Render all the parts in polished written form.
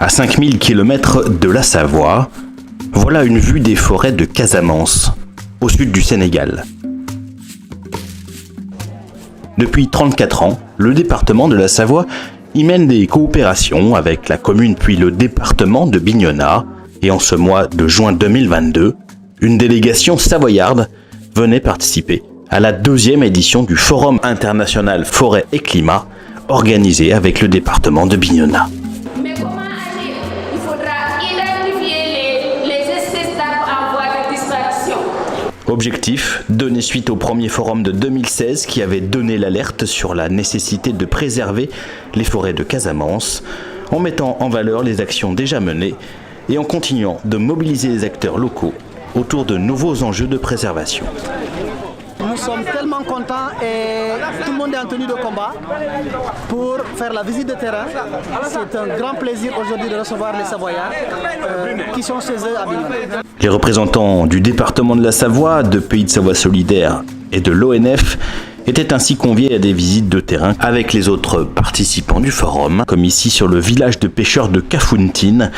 À 5000 km de la Savoie, voilà une vue des forêts de Casamance, au sud du Sénégal. Depuis 34 ans, le département de la Savoie y mène des coopérations avec la commune puis le département de Bignona. Et en ce mois de juin 2022, une délégation savoyarde venait participer à la 2e édition du Forum international Forêt et Climat, organisé avec le département de Bignona. Mais comment agir? Il faudra identifier les espèces d'arbres en voie de disparition. Objectif, donner suite au premier forum de 2016 qui avait donné l'alerte sur la nécessité de préserver les forêts de Casamance en mettant en valeur les actions déjà menées et en continuant de mobiliser les acteurs locaux autour de nouveaux enjeux de préservation. Nous sommes tellement contents et tout le monde est en tenue de combat pour faire la visite de terrain. C'est un grand plaisir aujourd'hui de recevoir les Savoyards qui sont chez eux à Bignona. Les représentants du département de la Savoie, de Pays de Savoie Solidaire et de l'ONF étaient ainsi conviés à des visites de terrain avec les autres participants du forum, comme ici sur le village de pêcheurs de Kafountine,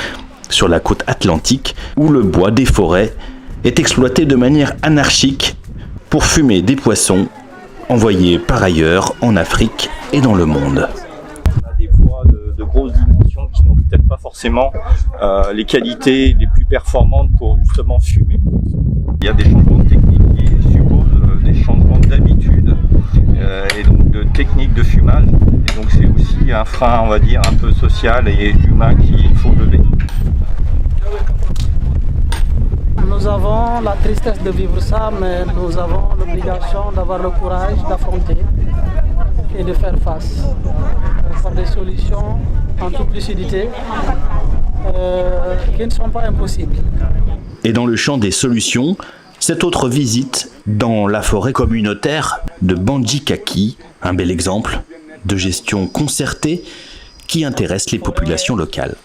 sur la côte atlantique, où le bois des forêts est exploité de manière anarchique pour fumer des poissons envoyés par ailleurs en Afrique et dans le monde. On a des bois de grosses dimensions qui n'ont peut-être pas forcément les qualités les plus performantes pour justement fumer. Il y a des changements de technique qui supposent des changements d'habitude et donc de technique de fumage. Et donc c'est aussi un frein, on va dire, un peu social et humain qu'il faut lever. Nous avons la tristesse de vivre ça, mais nous avons l'obligation d'avoir le courage d'affronter et de faire face par des solutions en toute lucidité qui ne sont pas impossibles. Et dans le champ des solutions, cette autre visite dans la forêt communautaire de Bandjikaki, un bel exemple de gestion concertée qui intéresse les populations locales.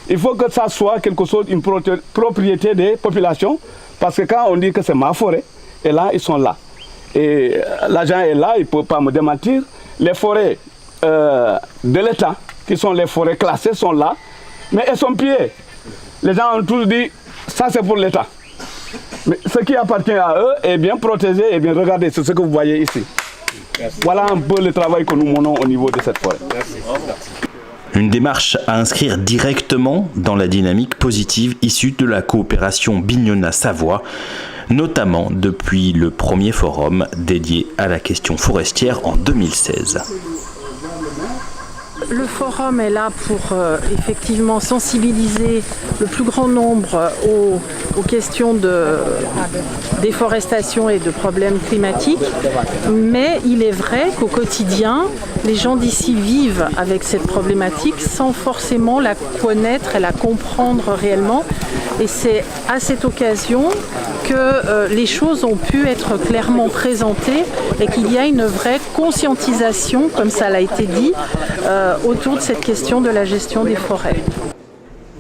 Il faut que ça soit quelque chose, une propriété des populations, parce que quand on dit que c'est ma forêt, et là, ils sont là. Et l'agent est là, il ne peut pas me démentir. Les forêts de l'État, qui sont les forêts classées, sont là, mais elles sont pillées. Les gens ont tous dit, ça c'est pour l'État. Mais ce qui appartient à eux est bien protégé, et bien regardez, c'est ce que vous voyez ici. Merci. Voilà un peu le travail que nous menons au niveau de cette forêt. Merci. Une démarche à inscrire directement dans la dynamique positive issue de la coopération Bignona-Savoie, notamment depuis le premier forum dédié à la question forestière en 2016. Le forum est là pour effectivement sensibiliser le plus grand nombre aux questions de déforestation et de problèmes climatiques, mais il est vrai qu'au quotidien, les gens d'ici vivent avec cette problématique sans forcément la connaître et la comprendre réellement. Et c'est à cette occasion que les choses ont pu être clairement présentées et qu'il y a une vraie conscientisation, comme ça l'a été dit, autour de cette question de la gestion des forêts.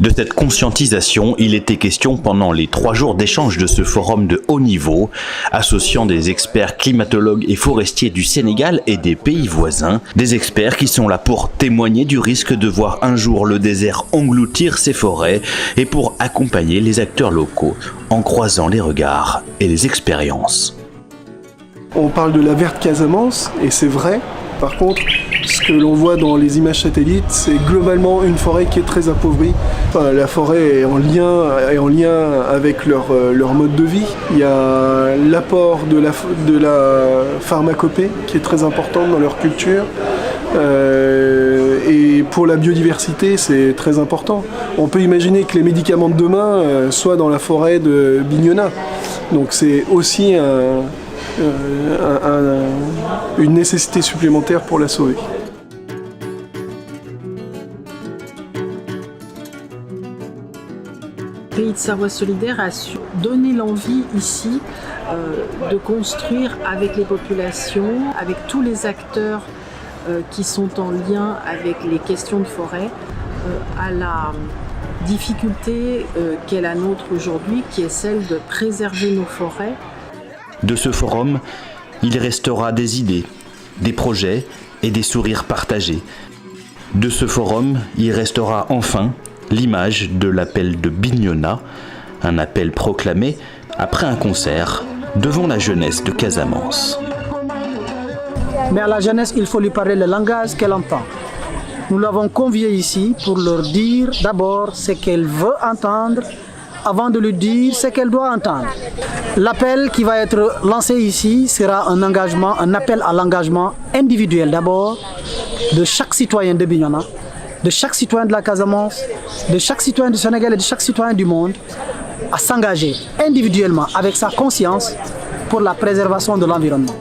De cette conscientisation, il était question pendant les 3 jours d'échange de ce forum de haut niveau, associant des experts climatologues et forestiers du Sénégal et des pays voisins, des experts qui sont là pour témoigner du risque de voir un jour le désert engloutir ces forêts et pour accompagner les acteurs locaux en croisant les regards et les expériences. On parle de la verte Casamance, et c'est vrai. Par contre, ce que l'on voit dans les images satellites, c'est globalement une forêt qui est très appauvrie. Enfin, la forêt est en lien avec leur mode de vie. Il y a l'apport de la pharmacopée qui est très importante dans leur culture. Et pour la biodiversité, c'est très important. On peut imaginer que les médicaments de demain soient dans la forêt de Bignona. Donc c'est aussi une nécessité supplémentaire pour la sauver. Pays de Savoie Solidaire a su donner l'envie ici de construire avec les populations, avec tous les acteurs qui sont en lien avec les questions de forêt, à la difficulté qu'est la nôtre aujourd'hui, qui est celle de préserver nos forêts. De ce forum, il restera des idées, des projets et des sourires partagés. De ce forum, il restera enfin l'image de l'appel de Bignona, un appel proclamé après un concert devant la jeunesse de Casamance. Mais à la jeunesse, il faut lui parler le langage qu'elle entend. Nous l'avons conviée ici pour leur dire d'abord ce qu'elle veut entendre avant de lui dire ce qu'elle doit entendre. L'appel qui va être lancé ici sera un appel à l'engagement individuel d'abord de chaque citoyen de Bignona, de chaque citoyen de la Casamance, de chaque citoyen du Sénégal et de chaque citoyen du monde à s'engager individuellement avec sa conscience pour la préservation de l'environnement.